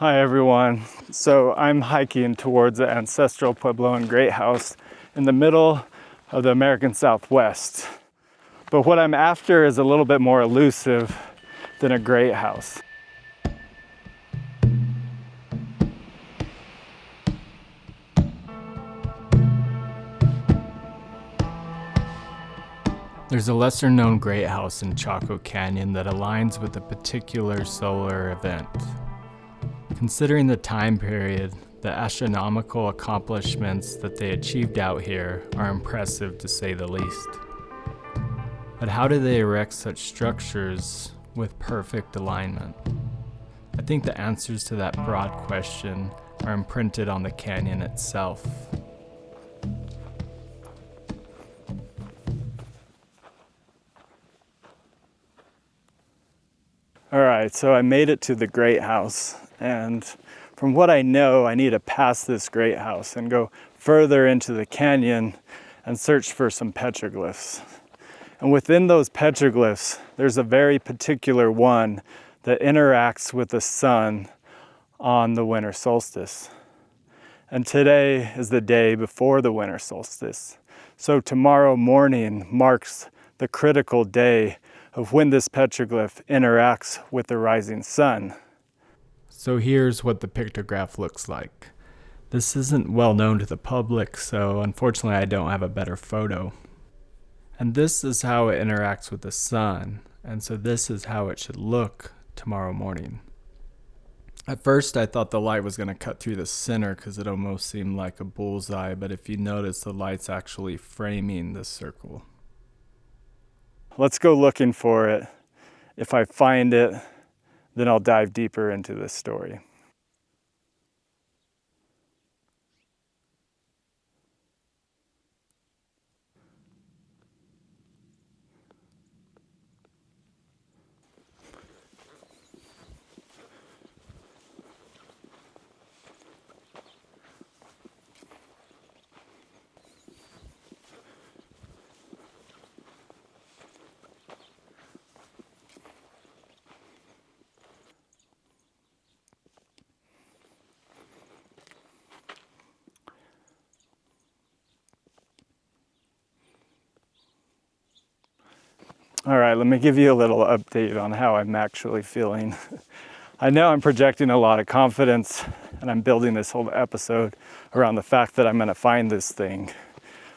Hi everyone. So I'm hiking towards the ancestral Puebloan great house in the middle of the American Southwest. But what I'm after is a little bit more elusive than a great house. There's a lesser known great house in Chaco Canyon that aligns with a particular solar event. Considering the time period, the astronomical accomplishments that they achieved out here are impressive to say the least. But how do they erect such structures with perfect alignment? I think the answers to that broad question are imprinted on the canyon itself. All right, so I made it to the great house, and from what I know, I need to pass this great house and go further into the canyon and search for some petroglyphs. And within those petroglyphs, there's a very particular one that interacts with the sun on the winter solstice. And today is the day before the winter solstice. So tomorrow morning marks the critical day of when this petroglyph interacts with the rising sun. So here's what the pictograph looks like. This isn't well known to the public, so unfortunately I don't have a better photo. And this is how it interacts with the sun, and so this is how it should look tomorrow morning. At first I thought the light was going to cut through the center because it almost seemed like a bullseye, but if you notice, the light's actually framing this circle. Let's go looking for it. If I find it, then I'll dive deeper into this story. All right, let me give you a little update on how I'm actually feeling. I know I'm projecting a lot of confidence, and I'm building this whole episode around the fact that I'm going to find this thing.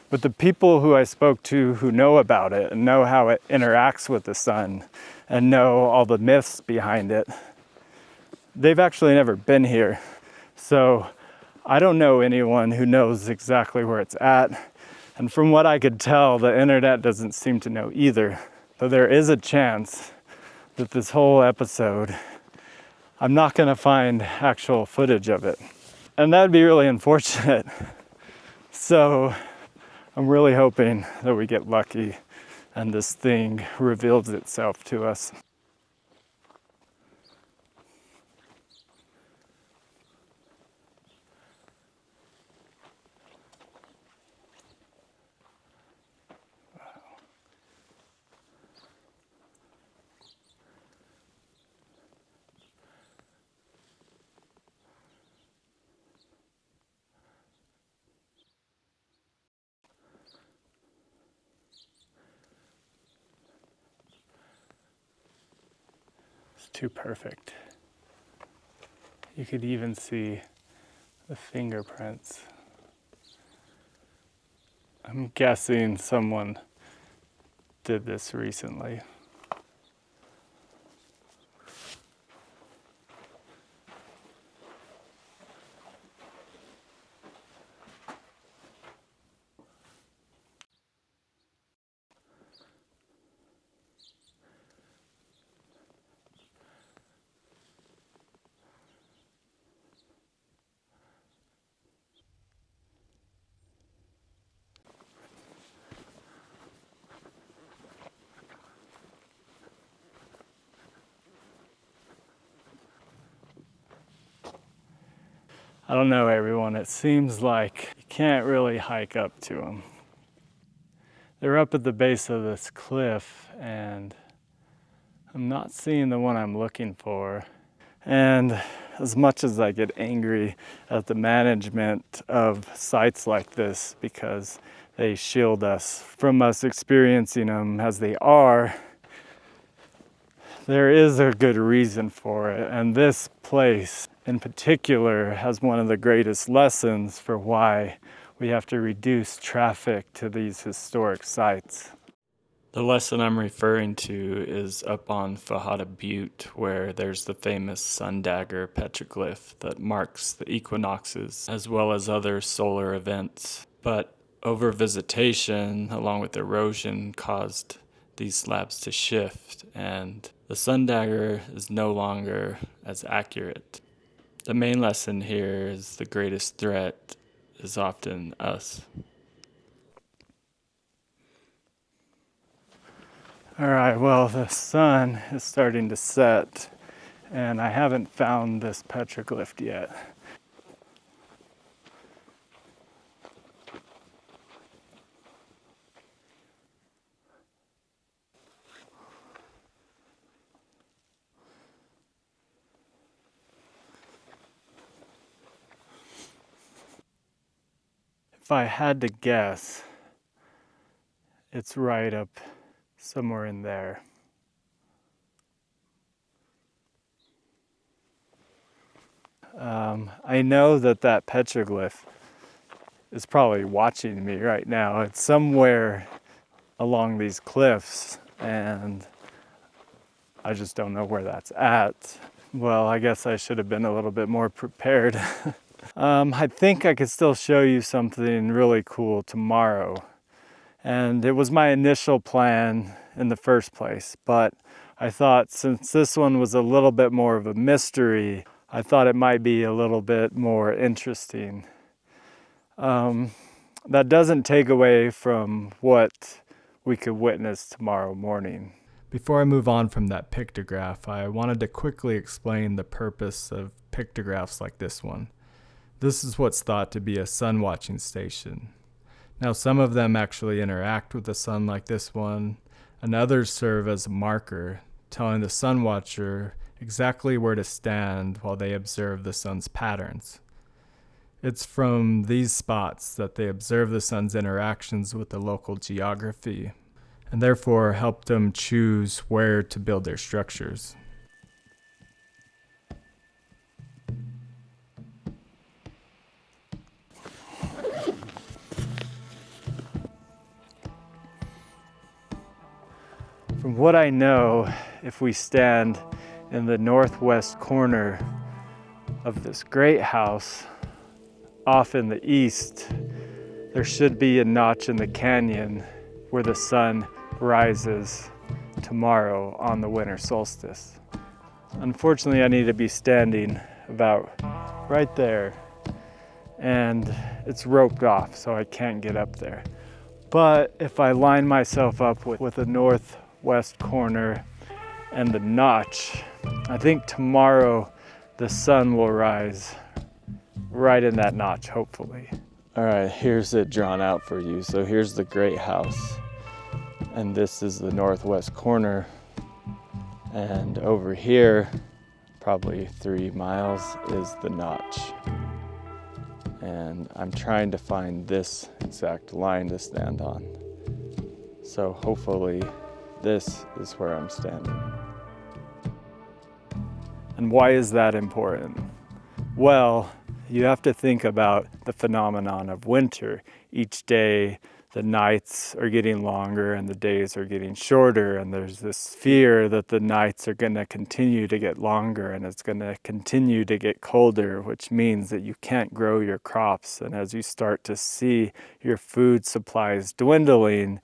But the people who I spoke to who know about it and know how it interacts with the sun and know all the myths behind it, they've actually never been here. So I don't know anyone who knows exactly where it's at. And from what I could tell, the internet doesn't seem to know either. So there is a chance that this whole episode, I'm not going to find actual footage of it. And that'd be really unfortunate. So I'm really hoping that we get lucky and this thing reveals itself to us. It's too perfect. You could even see the fingerprints. I'm guessing someone did this recently. I don't know, everyone. It seems like you can't really hike up to them. They're up at the base of this cliff, and I'm not seeing the one I'm looking for. And as much as I get angry at the management of sites like this because they shield us from us experiencing them as they are, there is a good reason for it. And this place in particular has one of the greatest lessons for why we have to reduce traffic to these historic sites. The lesson I'm referring to is up on Fajada Butte, where there's the famous sun dagger petroglyph that marks the equinoxes as well as other solar events. But over visitation, along with erosion, caused these slabs to shift, and the sun dagger is no longer as accurate. The main lesson here is the greatest threat is often us. All right, well, the sun is starting to set, and I haven't found this petroglyph yet. If I had to guess, it's right up somewhere in there. I know that petroglyph is probably watching me right now. It's somewhere along these cliffs, and I just don't know where that's at. Well, I guess I should have been a little bit more prepared. I think I could still show you something really cool tomorrow. And it was my initial plan in the first place, but I thought since this one was a little bit more of a mystery, I thought it might be a little bit more interesting. That doesn't take away from what we could witness tomorrow morning. Before I move on from that pictograph, I wanted to quickly explain the purpose of pictographs like this one. This is what's thought to be a sun watching station. Now, some of them actually interact with the sun like this one, and others serve as a marker, telling the sun watcher exactly where to stand while they observe the sun's patterns. It's from these spots that they observe the sun's interactions with the local geography, and therefore help them choose where to build their structures. From what I know, if we stand in the northwest corner of this great house, off in the east, there should be a notch in the canyon where the sun rises tomorrow on the winter solstice. Unfortunately, I need to be standing about right there, and it's roped off, so I can't get up there. But if I line myself up with the northwest corner and the notch, I think tomorrow the sun will rise right in that notch, hopefully. All right, here's it drawn out for you. So here's the great house, and this is the northwest corner. And over here, probably 3 miles, is the notch. And I'm trying to find this exact line to stand on. So hopefully this is where I'm standing. And why is that important? Well, you have to think about the phenomenon of winter. Each day, the nights are getting longer and the days are getting shorter, and there's this fear that the nights are going to continue to get longer and it's going to continue to get colder, which means that you can't grow your crops. And as you start to see your food supplies dwindling,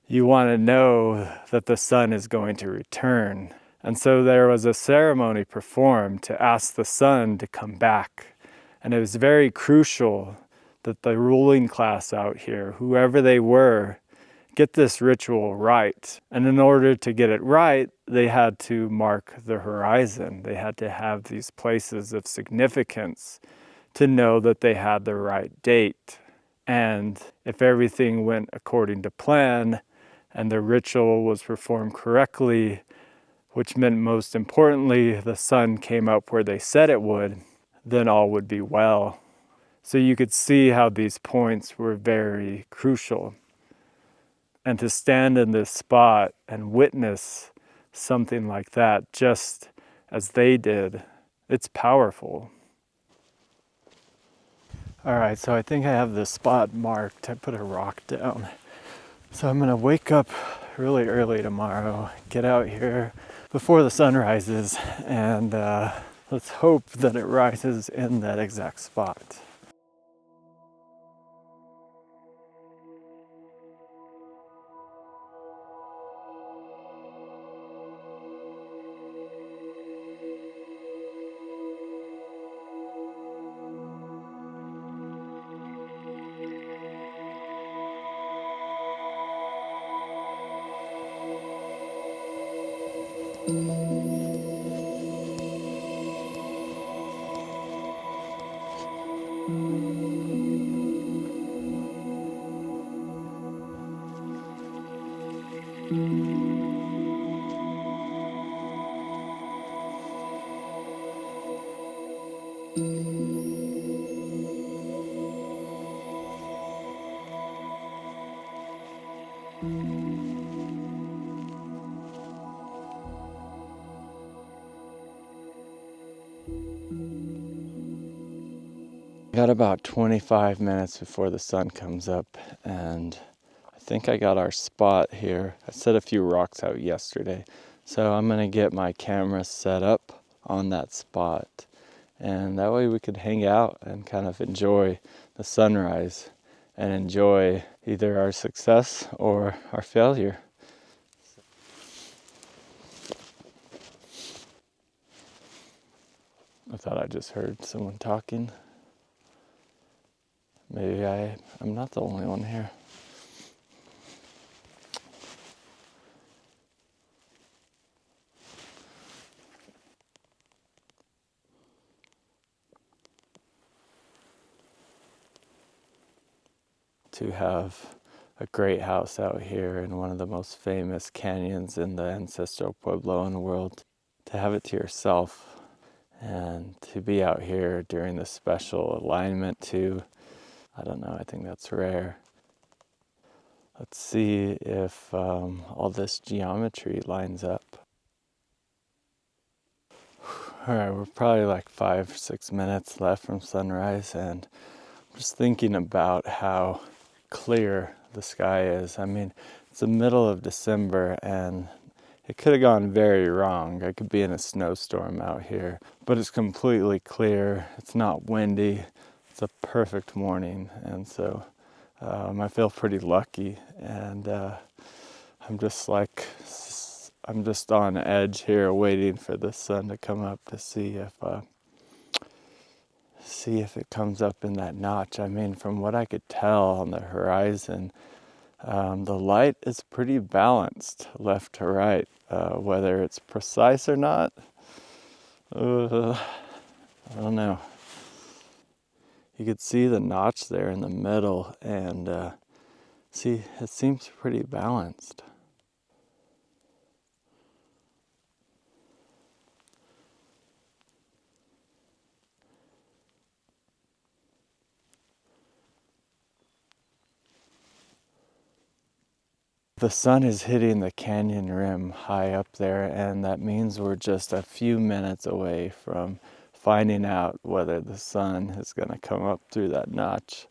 you want to know that the sun is going to return. And so there was a ceremony performed to ask the sun to come back. And it was very crucial that the ruling class out here, whoever they were, get this ritual right. And in order to get it right, they had to mark the horizon. They had to have these places of significance to know that they had the right date. And if everything went according to plan and the ritual was performed correctly, which meant most importantly, the sun came up where they said it would, then all would be well. So you could see how these points were very crucial. And to stand in this spot and witness something like that, just as they did, it's powerful. All right, so I think I have this spot marked. I put a rock down. So I'm gonna wake up really early tomorrow, get out here before the sun rises, and let's hope that it rises in that exact spot. Got about 25 minutes before the sun comes up, and I think I got our spot here. I set a few rocks out yesterday, so I'm gonna get my camera set up on that spot, and that way we could hang out and kind of enjoy the sunrise and enjoy either our success or our failure. I thought I just heard someone talking. Maybe I'm not the only one here. To have a great house out here in one of the most famous canyons in the ancestral Pueblo in the world, to have it to yourself and to be out here during the special alignment too. I don't know, I think that's rare. Let's see if all this geometry lines up. All right, we're probably like 5 or 6 minutes left from sunrise, and I'm just thinking about how clear the sky is. I mean, it's the middle of December and it could have gone very wrong. I could be in a snowstorm out here, but it's completely clear. It's not windy. It's a perfect morning, and so I feel pretty lucky, and I'm just on edge here waiting for the sun to come up to see if it comes up in that notch. I mean, from what I could tell on the horizon, the light is pretty balanced left to right. Whether it's precise or not, I don't know. You could see the notch there in the middle, and see, it seems pretty balanced. The sun is hitting the canyon rim high up there, and that means we're just a few minutes away from finding out whether the sun is going to come up through that notch.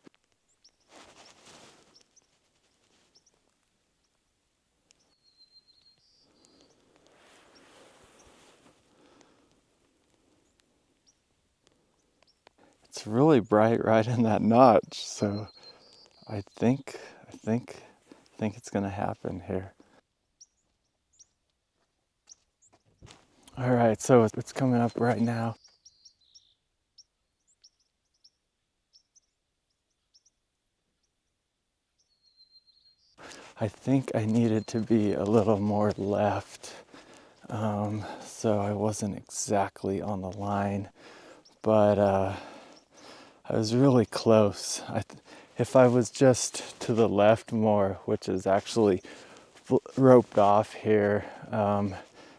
It's really bright right in that notch, so I think it's going to happen here. All right, so it's coming up right now. I think I needed to be a little more left, so I wasn't exactly on the line, but I was really close. If I was just to the left more, which is actually roped off here,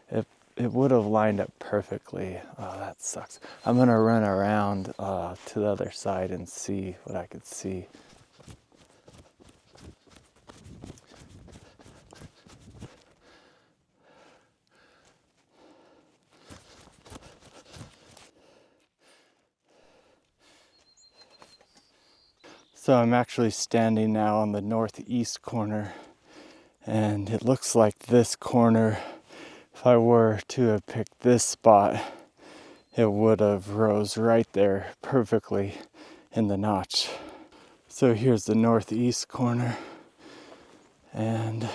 it it would have lined up perfectly. Oh, that sucks. I'm gonna run around to the other side and see what I could see. So I'm actually standing now on the northeast corner, and it looks like this corner, if I were to have picked this spot, it would have rose right there perfectly in the notch. So here's the northeast corner, and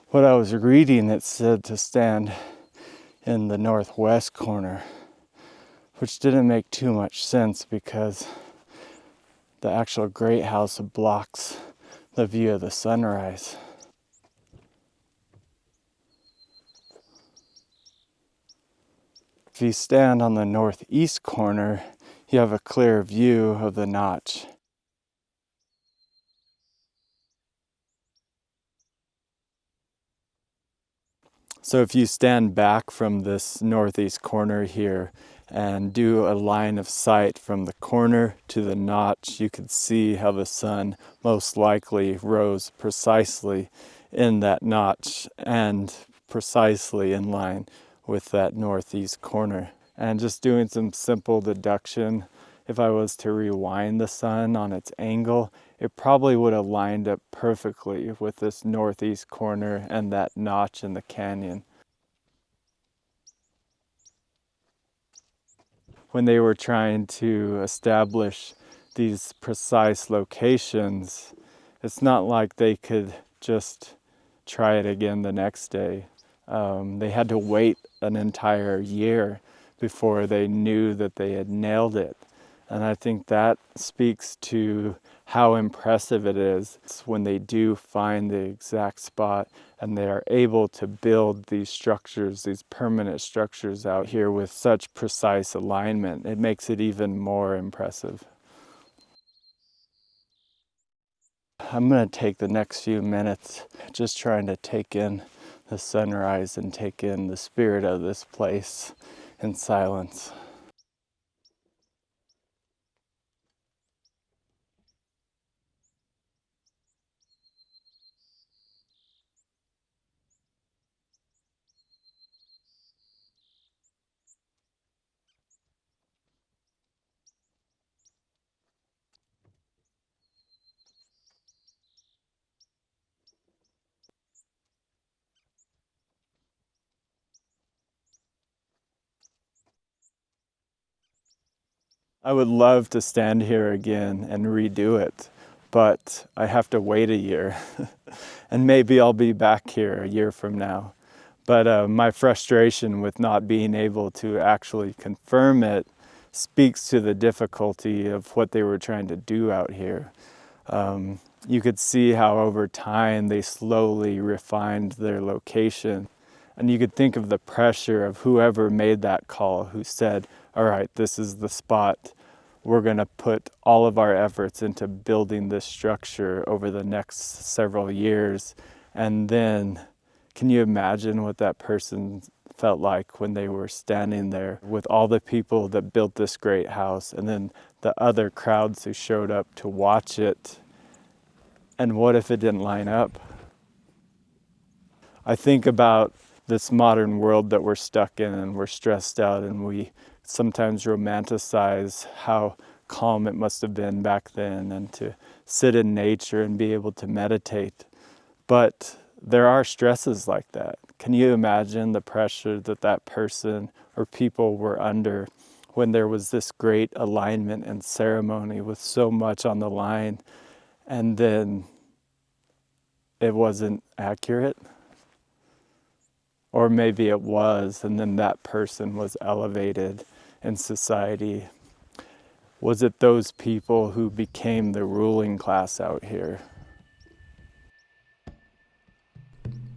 what I was reading, it said to stand in the northwest corner, which didn't make too much sense because the actual great house blocks the view of the sunrise. If you stand on the northeast corner, you have a clear view of the notch. So if you stand back from this northeast corner here and do a line of sight from the corner to the notch, you could see how the sun most likely rose precisely in that notch and precisely in line with that northeast corner. And just doing some simple deduction, if I was to rewind the sun on its angle, it probably would have lined up perfectly with this northeast corner and that notch in the canyon. When they were trying to establish these precise locations, it's not like they could just try it again the next day. They had to wait an entire year before they knew that they had nailed it. And I think that speaks to how impressive it is when they do find the exact spot and they are able to build these structures, these permanent structures out here with such precise alignment. It makes it even more impressive. I'm going to take the next few minutes just trying to take in the sunrise and take in the spirit of this place in silence. I would love to stand here again and redo it, but I have to wait a year. And maybe I'll be back here a year from now. But my frustration with not being able to actually confirm it speaks to the difficulty of what they were trying to do out here. You could see how over time they slowly refined their location. And you could think of the pressure of whoever made that call, who said, all right, this is the spot. We're going to put all of our efforts into building this structure over the next several years. And then, can you imagine what that person felt like when they were standing there with all the people that built this great house and then the other crowds who showed up to watch it? And what if it didn't line up? I think about this modern world that we're stuck in and we're stressed out, and we sometimes romanticize how calm it must have been back then and to sit in nature and be able to meditate. But there are stresses like that. Can you imagine the pressure that that person or people were under when there was this great alignment and ceremony with so much on the line, and then it wasn't accurate? Or maybe it was, and then that person was elevated in society. Was it those people who became the ruling class out here?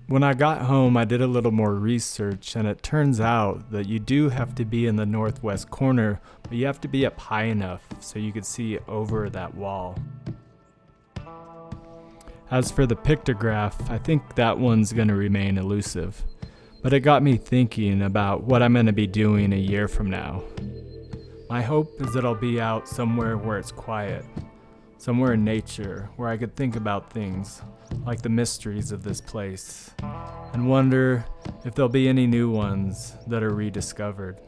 When I got home, I did a little more research, and it turns out that you do have to be in the northwest corner, but you have to be up high enough so you could see over that wall. As for the pictograph, I think that one's going to remain elusive, but it got me thinking about what I'm going to be doing a year from now. My hope is that I'll be out somewhere where it's quiet, somewhere in nature where I could think about things like the mysteries of this place and wonder if there'll be any new ones that are rediscovered.